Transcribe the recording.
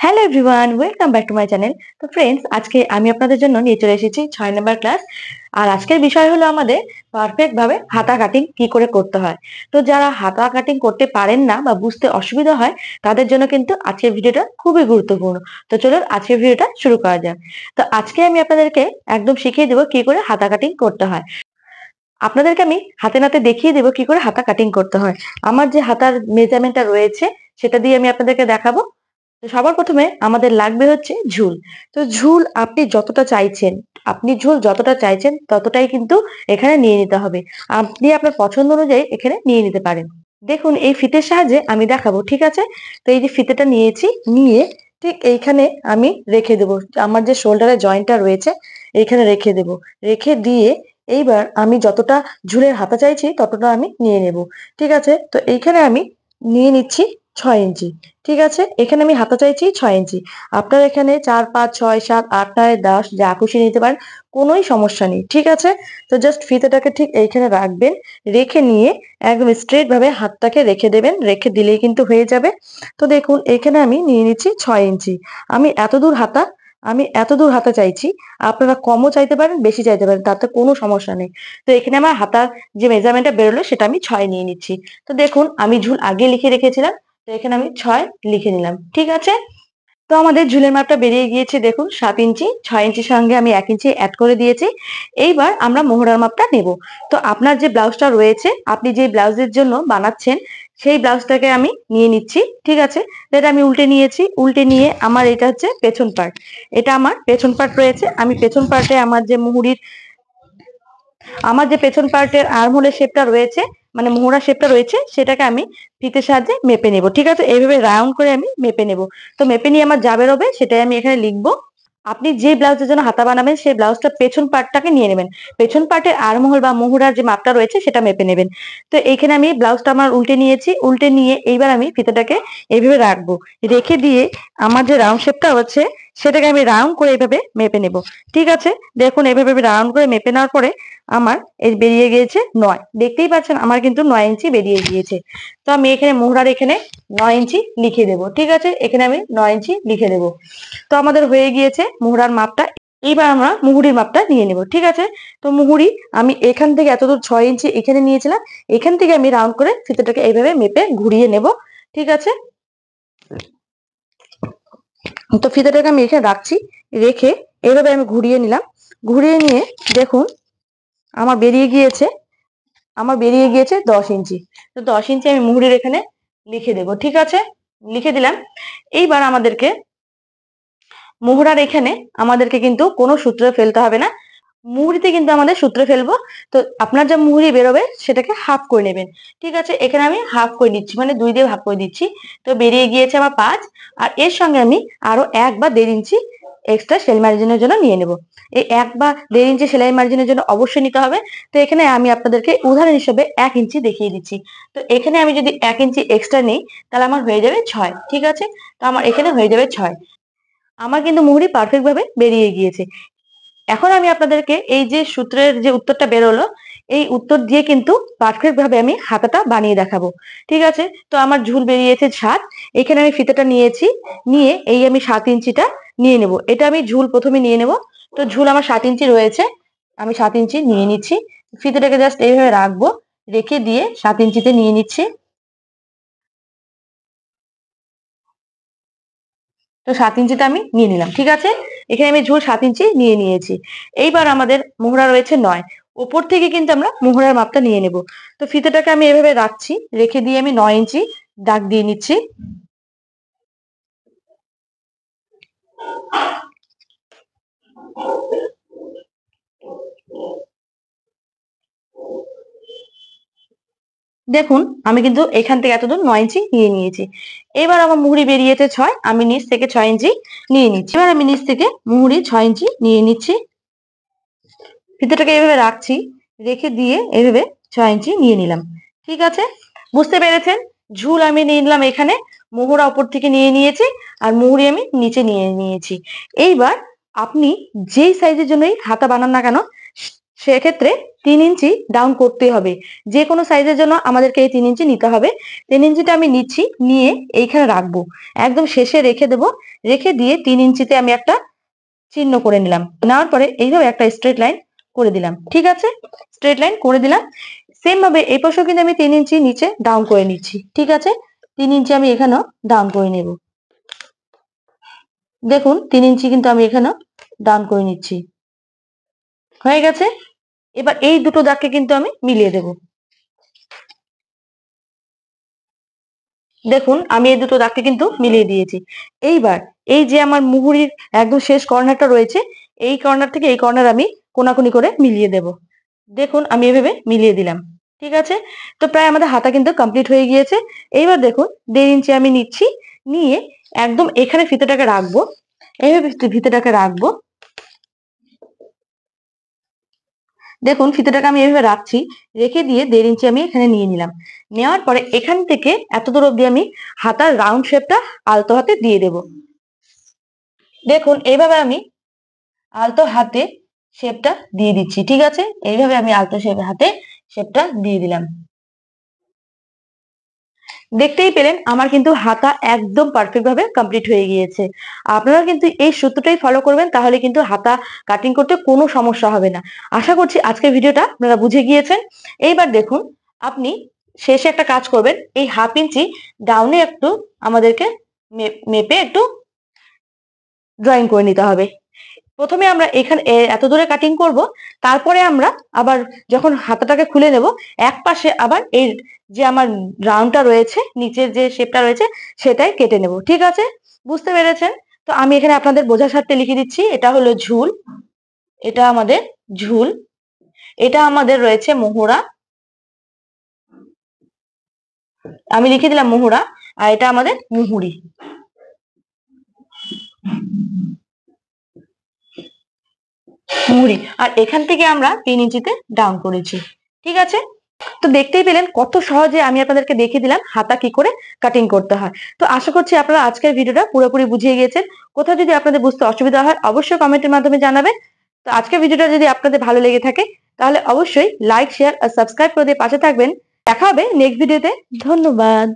Hello everyone, welcome back to my channel. তো friends, আজকে আমি আপনাদের জন্য নিয়ে চলে এসেছি 6 নম্বর ক্লাস। আর আজকের বিষয় হলো আমাদের পারফেক্ট ভাবে হাতা কাটিং কি করে করতে হয়। তো যারা হাতা কাটিং করতে পারেন না বা বুঝতে অসুবিধা হয়, তাদের জন্য কিন্তু আজকের ভিডিওটা খুবই গুরুত্বপূর্ণ। তো চলুন আজকের ভিডিওটা শুরু করা যাক। তো আজকে আমি আপনাদেরকে একদম শিখিয়ে দেবো কি করে হাতা কাটিং করতে হয়। আপনাদেরকে আমি হাতে নাতে দেখিয়ে দেবো কি করে হাতা কাটিং করতে হয়। আমার যে হাতার মেজারমেন্টটা রয়েছে সেটা দিয়ে আমি আপনাদেরকে দেখাবো। তো সবার প্রথমে আমাদের লাগবে হচ্ছে ঝুল। তো ঝুল আপনি ঝুল যতটা চাইছেন ততটাই কিন্তু এখানে নিয়ে নিতে হবে। আপনি আপনার পছন্দ অনুযায়ী এখানে নিয়ে নিতে পারেন। দেখুন এই ফিতের সাহায্যে আমি দেখাবো, ঠিক আছে? তো এই যে ফিতেটা নিয়েছি, নিয়ে ঠিক এইখানে আমি রেখে দেবো। আমার যে শোল্ডারের জয়েন্টটা রয়েছে এইখানে রেখে দেব। রেখে দিয়ে এইবার আমি যতটা ঝুলের হাতা চাইছি ততটা আমি নিয়ে নেব। ঠিক আছে? তো এইখানে আমি নিয়ে নিচ্ছি 6 ইঞ্চি। ঠিক আছে, এখানে আমি হাতা চাইছি 6 ইঞ্চি। আপনার এখানে 4, 5, 6, 7, 8, 9, 10 যা খুশি নিতে পারেন, কোনোই সমস্যা নেই। ঠিক আছে, তো জাস্ট ফিতেটাকে ঠিক এইখানে রাখবেন। রেখে নিয়ে একদম স্ট্রেট ভাবে হাতটাকে রেখে দেবেন, রেখে দিলেই কিন্তু হয়ে যাবে। তো দেখুন এখানে আমি নিয়ে নিচ্ছি 6 ইঞ্চি। আমি এত দূর হাতা চাইছি। আপনারা কমও চাইতে পারেন, বেশি চাইতে পারেন, তাতে কোনো সমস্যা নেই। তো এখানে আমার হাতার যে মেজারমেন্টটা বেরোলো সেটা আমি 6 নিয়ে নিচ্ছি। তো দেখুন আমি ঝুল আগে লিখে রেখেছিলাম, তো এখানে আমি 6 লিখে নিলাম। ঠিক আছে, তো আমাদের ঝুলের মাপটা বেরিয়ে গিয়েছে। দেখুন 7 ইঞ্চি, 6 ইঞ্চির সঙ্গে আমি 1 ইঞ্চি অ্যাড করে দিয়েছি। এইবার আমরা মোহরার মাপটা নেব। তো আপনার যে ব্লাউজটা রয়েছে, আপনি যে ব্লাউজের জন্য বানাচ্ছেন সেই ব্লাউজটাকে আমি নিয়ে নিচ্ছি। ঠিক আছে, তো এটা আমি উল্টে নিয়েছি। উল্টে নিয়ে আমার এটা হচ্ছে পেছন পার্ট। এটা আমার পেছন পার্ট রয়েছে। আমি পেছন পার্টে আমার যে পেছন পার্টের আর্মহোলের শেপটা রয়েছে, মানে মোহরা শেপটা রয়েছে, সেটাকে আমি ফিতের সাহায্যে মেপে নেব। ঠিক আছে, এইভাবে রাউন্ড করে আমি মেপে নেব। তো মেপে নিয়ে আমার যা বেরোবে সেটাই আমি এখানে লিখবো। আপনি যে ব্লাউজের জন্য হাতা বানাবেন সেই ব্লাউজটা পেছন পার্টটাকে নিয়ে নেবেন। পেছন পার্টের আর্মহোল বা মুহুরার যে মাপটা রয়েছে সেটা মেপে নেবেন। তো এইখানে আমি ব্লাউজটা আমার উল্টে নিয়েছি। উল্টে নিয়ে এইবার আমি ফিতাটাকে এইভাবে রাখবো। রেখে দিয়ে আমার যে রাউন্ড শেপটা হচ্ছে সেটাকে আমি রাউন্ড করে এইভাবে মেপে নেব। ঠিক আছে, দেখুন এইভাবে আমি রাউন্ড করে মেপে নেওয়ার পরে আমার এই বেরিয়ে গিয়েছে 9। দেখতেই পাচ্ছেন আমার কিন্তু 9 ইঞ্চি বেরিয়ে গিয়েছে। তো আমি এখানে মোহরার এখানে 9 ইঞ্চি লিখে দেবো। ঠিক আছে, এখানে আমি 9 ইঞ্চি লিখে দেবো। তো আমাদের হয়ে গিয়েছে মুহুরার মাপটা। এইবার আমরা মুহুরির মাপটা নিয়ে নেব। ঠিক আছে, তো মুহুরি আমি এখান থেকে এতদূর 6 ইঞ্চি এখানে নিয়েছিলাম। এখান থেকে আমি রাউন্ড করে ফিতেটাকে এইভাবে মেপে ঘুরিয়ে নেব। ঠিক আছে, তো ফিতেটাকে আমি এখানে রাখছি। রেখে এইভাবে আমি ঘুরিয়ে নিলাম। ঘুরিয়ে নিয়ে দেখুন আমার বেরিয়ে গিয়েছে 10 ইঞ্চি। তো 10 ইঞ্চি আমি মুহুরির এখানে লিখে দেব। ঠিক আছে, লিখে দিলাম। এইবার আমাদেরকে কিন্তু কোনো সূত্র ফেলতে হবে না। মুহুরিতে কিন্তু আমাদের সূত্র ফেলবো। তো আপনার যা মুহুরি বেরোবে সেটাকে হাফ করে নেবেন। ঠিক আছে, এখানে আমি হাফ করে দিচ্ছি, মানে 2 দিয়ে ভাগ করে দিচ্ছি। তো বেরিয়ে গিয়েছে আমার 5। আর এর সঙ্গে আমি আরো 1 বা 1.5 ইঞ্চি এক্সট্রা সেলাই মার্জিনের জন্য নিয়ে নেব। এই 1 বা 1.5 ইঞ্চি সেলাই মার্জিনের জন্য অবশ্যই নিতে হবে। তো এখানে আমি আপনাদেরকে উদাহরণ হিসেবে 1 ইঞ্চি দেখিয়ে দিচ্ছি। তো এখানে আমি যদি 1 ইঞ্চি এক্সট্রা নিই তাহলে আমার হয়ে যাবে 6। ঠিক আছে, তো আমার এখানে হয়ে যাবে 6। আমার কিন্তু মুহুরি পারফেক্ট ভাবে বেরিয়ে গিয়েছে। এখন আমি আপনাদেরকে এই যে সূত্রের যে উত্তরটা বেরোলো, এই উত্তর দিয়ে কিন্তু পারফেক্ট ভাবে আমি হাতাটা বানিয়ে দেখাবো। ঠিক আছে, তো আমার ঝুল বেরিয়েছে 7। এখানে আমি ফিতাটা নিয়েছি। নিয়ে এই আমি 7 ইঞ্চিটা নিয়ে নেব। এটা আমি ঝুল প্রথমে নিয়ে নেব। তো ঝুল আমার 7 ইঞ্চি রয়েছে, আমি 7 ইঞ্চি নিয়ে নিচ্ছি। ফিতাটাকে জাস্ট এইভাবে রাখবো। রেখে দিয়ে 7 ইঞ্চিতে নিয়ে নিচ্ছি। তো 7 ইঞ্চিতে আমি নিয়ে নিলাম। ঠিক আছে, এখানে আমি ঝুল 7 ইঞ্চি নিয়ে নিয়েছি। এইবার আমাদের মোহরা রয়েছে 9। ওপর থেকে কিন্তু আমরা মোহরার মাপটা নিয়ে নেব। তো ফিতেটাকে আমি এভাবে রাখছি। রেখে দিয়ে আমি 9 ইঞ্চি দাগ দিয়ে নিচ্ছি। দেখুন আমি কিন্তু এখান থেকে এতদূর 9 ইঞ্চি নিয়ে নিয়েছি। এবার আমার মুহুরি বেরিয়েছে 6, আমি নিচ থেকে 6 ইঞ্চি নিয়ে নিচ্ছি। এবার আমি নিচ থেকে মুহুরি 6 ইঞ্চি নিয়ে নিচ্ছি। ফিতেটাকে এভাবে রাখছি। রেখে দিয়ে এভাবে 6 ইঞ্চি নিয়ে নিলাম। ঠিক আছে, বুঝতে পেরেছেন? ঝুল আমি নিয়ে নিলাম এখানে, মোহরা উপর থেকে নিয়ে নিয়েছি, আর মুহুরি আমি নিচে নিয়ে নিয়েছি। এইবার আপনি যেই সাইজের জন্যই হাতা বানান না কেন, সেক্ষেত্রে 3 ইঞ্চি ডাউন করতে হবে। যে কোনো সাইজের জন্য আমাদেরকে এই 3 ইঞ্চি নিতে হবে। 3 ইঞ্চিটা আমি নিচ্ছি, নিয়ে এইখানে রাখবো, একদম শেষে রেখে দেব। রেখে দিয়ে 3 ইঞ্চিতে আমি একটা চিহ্ন করে নিলাম। নেওয়ার পরে এইভাবে একটা স্ট্রেট লাইন করে দিলাম। ঠিক আছে, স্ট্রেট লাইন করে দিলাম। সেম ভাবে এই পাশেও কিন্তু আমি 3 ইঞ্চি নিচে ডাউন করে নিচ্ছি। ঠিক আছে, 3 ইঞ্চি আমি এখানেও ডাউন করে নেব। দেখুন 3 ইঞ্চি কিন্তু আমি এখানেও ডাউন করে নিচ্ছি। হয়ে গেছে। এবার এই দুটো দাগকে কিন্তু আমি মিলিয়ে দেব। দেখুন আমি এই দুটো দাগকে কিন্তু মিলিয়ে দিয়েছি। এইবার এই যে আমার মুহুরির একদম শেষ কর্নারটা রয়েছে, এই কর্নার থেকে এই কর্নার আমি কোনাকুনি করে মিলিয়ে দেব। দেখুন আমি এভাবে মিলিয়ে দিলাম। ঠিক আছে, তো প্রায় আমাদের হাতা কিন্তু কমপ্লিট হয়ে গিয়েছে। এইবার দেখুন 1.5 ইঞ্চি আমি নিচ্ছি, নিয়ে একদম এখানে ফিতেটাকে রাখবো, এইভাবে ফিতেটাকে রাখবো। দেখুন ফিতেটাকে আমি এভাবে রাখছি, রেখে দিয়ে 1.5 ইঞ্চি আমি এখানে নিয়ে নিলাম। নেওয়ার পরে এখান থেকে এত দূর অব্দি আমি হাতার রাউন্ড শেপটা আলতো হাতে দিয়ে দেব। দেখুন এইভাবে আমি আলতো হাতে শেপটা দিয়ে দিচ্ছি। ঠিক আছে, এইভাবে আমি আলতো হাতে শেপটা দিয়ে দিলাম। দেখতেই পেলেন আমার কিন্তু হাতা একদম পারফেক্ট ভাবে কমপ্লিট হয়ে গিয়েছে। আপনারা কিন্তু এই সূত্রটাই ফলো করবেন, তাহলে কিন্তু হাতা কাটিং করতে কোনো সমস্যা হবে না। আশা করছি আজকের ভিডিওটা আপনারা বুঝে গিয়েছেন। এইবার দেখুন আপনি শেষে একটা কাজ করবেন, এই 1/2 ইঞ্চি ডাউনে একটু আমাদেরকে মেপে একটু ড্রয়িং করে নিতে হবে। প্রথমে আমরা এখানে এত দূরে কাটিং করব, তারপরে আমরা আবার যখন হাতাটাকে খুলে নেব, এক পাশে আবার এই যে আমার রাউন্ডটা রয়েছে, নিচের যে শেপটা রয়েছে সেটাই কেটে নেব। ঠিক আছে, বুঝতে পেরেছেন? তো আমি এখানে আপনাদের বোঝার স্বার্থে লিখে দিচ্ছি, এটা হলো ঝুল, এটা আমাদের ঝুল, এটা আমাদের রয়েছে মোহরা, আমি লিখে দিলাম মোহরা, আর এটা আমাদের মুহুরি। মুহুরি, আর এখান থেকে আমরা 3 ইঞ্চিতে ডাউন করেছি। ঠিক আছে, তো দেখতেই পেলেন কত সহজে আমি আপনাদেরকে দেখিয়ে দিলাম হাতা কি করে কাটিং করতে হয়। তো আশা করছি আপনারা আজকের ভিডিওটা পুরোপুরি বুঝিয়ে গিয়েছেন। কোথাও যদি আপনাদের বুঝতে অসুবিধা হয় অবশ্যই কমেন্টের মাধ্যমে জানাবেন। তো আজকের ভিডিওটা যদি আপনাদের ভালো লেগে থাকে তাহলে অবশ্যই লাইক, শেয়ার আর সাবস্ক্রাইব করে দিয়ে পাশে থাকবেন। দেখা হবে নেক্সট ভিডিওতে। ধন্যবাদ।